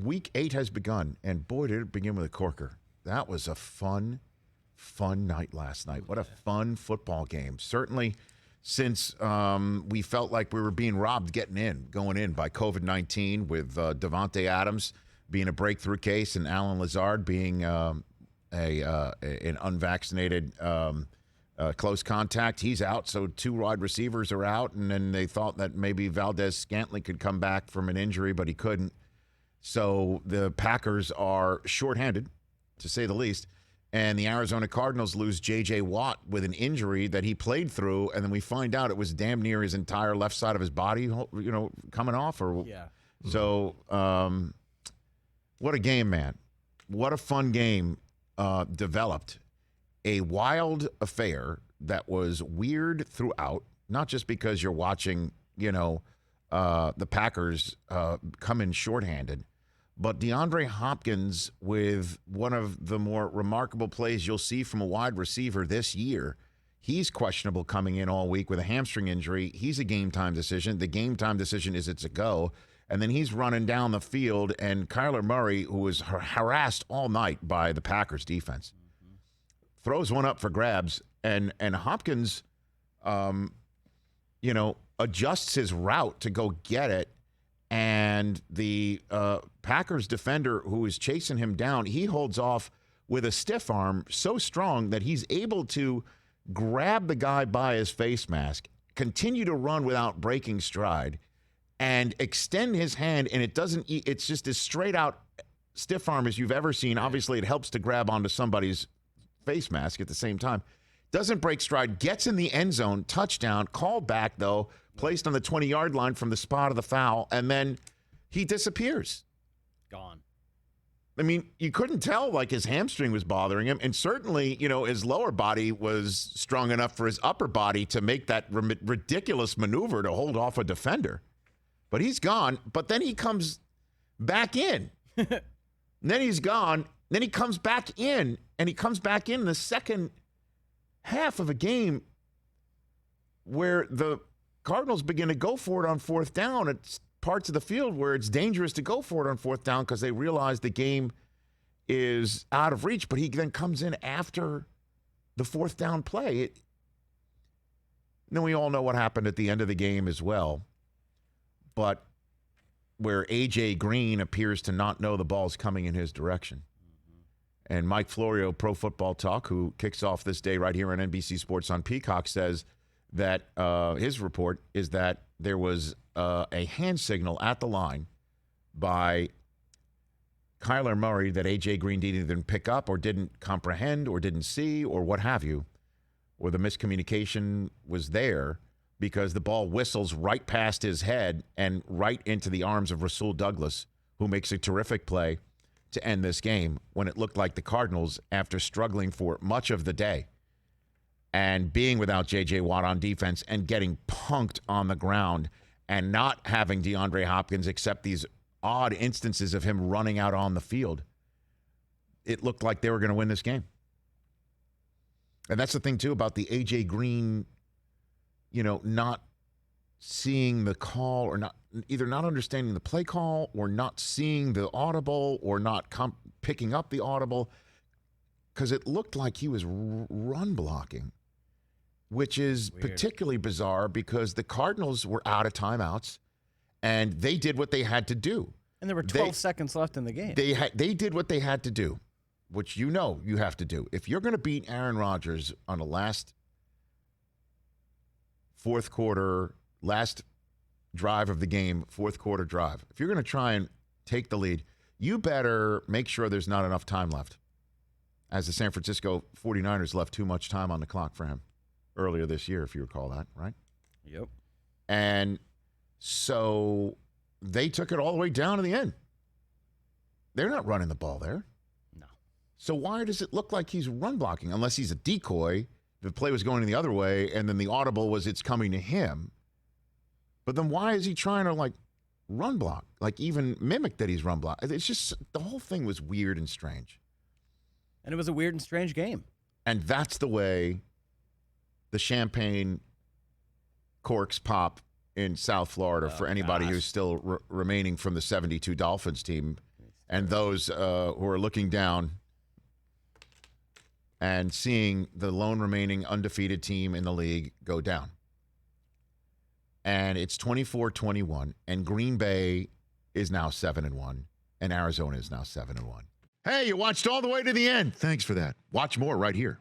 week 8 has begun, and boy, did it begin with a corker. That was a fun night last night. What a fun football game. Certainly since we felt like we were being robbed going in by COVID-19 with Davante Adams being a breakthrough case and Alan Lazard being an unvaccinated close contact. He's out, so 2 wide receivers are out, and then they thought that maybe Valdez-Scantling could come back from an injury, but he couldn't. So the Packers are shorthanded, to say the least, and the Arizona Cardinals lose J.J. Watt with an injury that he played through, and then we find out it was damn near his entire left side of his body, coming off. So what a game, man. What a fun game developed. A wild affair that was weird throughout, not just because you're watching, the Packers come in shorthanded, but DeAndre Hopkins with one of the more remarkable plays you'll see from a wide receiver this year. He's questionable coming in all week with a hamstring injury. He's a game-time decision. The game-time decision is it's a go. And then he's running down the field, and Kyler Murray, who was harassed all night by the Packers defense, throws one up for grabs, and Hopkins, adjusts his route to go get it, and the Packers defender who is chasing him down, he holds off with a stiff arm so strong that he's able to grab the guy by his face mask, continue to run without breaking stride, and extend his hand, and it's just as straight out stiff arm as you've ever seen. Obviously, it helps to grab onto somebody's face mask at the same time. Doesn't break stride, gets in the end zone, touchdown, called back, though, placed on the 20-yard line from the spot of the foul, and then he disappears. Gone. I mean, you couldn't tell, like, his hamstring was bothering him, and certainly, his lower body was strong enough for his upper body to make that ridiculous maneuver to hold off a defender. But he's gone, but then he comes back in. And then he's gone, then he comes back in, and he comes back in the second half of a game where the Cardinals begin to go for it on fourth down. It's parts of the field where it's dangerous to go for it on fourth down because they realize the game is out of reach, but he then comes in after the fourth down play. Then we all know what happened at the end of the game as well. But where A.J. Green appears to not know the ball's coming in his direction. And Mike Florio, Pro Football Talk, who kicks off this day right here on NBC Sports on Peacock, says that his report is that there was a hand signal at the line by Kyler Murray that A.J. Green didn't pick up or didn't comprehend or didn't see or what have you, or the miscommunication was there because the ball whistles right past his head and right into the arms of Rasul Douglas, who makes a terrific play to end this game when it looked like the Cardinals, after struggling for much of the day and being without J.J. Watt on defense and getting punked on the ground and not having DeAndre Hopkins except these odd instances of him running out on the field, it looked like they were going to win this game. And that's the thing, too, about the A.J. Green, not seeing the call or either not understanding the play call or not seeing the audible or not picking up the audible, because it looked like he was run blocking, which is weird. Particularly bizarre because the Cardinals were out of timeouts and they did what they had to do. And there were 12 seconds left in the game. They did what they had to do, which you have to do. If you're going to beat Aaron Rodgers on the last fourth quarter, last drive of the game, fourth quarter drive, if you're going to try and take the lead, you better make sure there's not enough time left, as the San Francisco 49ers left too much time on the clock for him earlier this year, if you recall that, right? Yep. And so they took it all the way down to the end. They're not running the ball there. No. So why does it look like he's run blocking? Unless he's a decoy, the play was going the other way, and then the audible was it's coming to him. But then why is he trying to, run block? Even mimic that he's run block? It's just, the whole thing was weird and strange. And it was a weird and strange game. And that's the way the champagne corks pop in South Florida for anybody who's still remaining from the 72 Dolphins team. and those who are looking down and seeing the lone remaining undefeated team in the league go down. And it's 24-21, and Green Bay is now 7-1, and Arizona is now 7-1. Hey, you watched all the way to the end. Thanks for that. Watch more right here.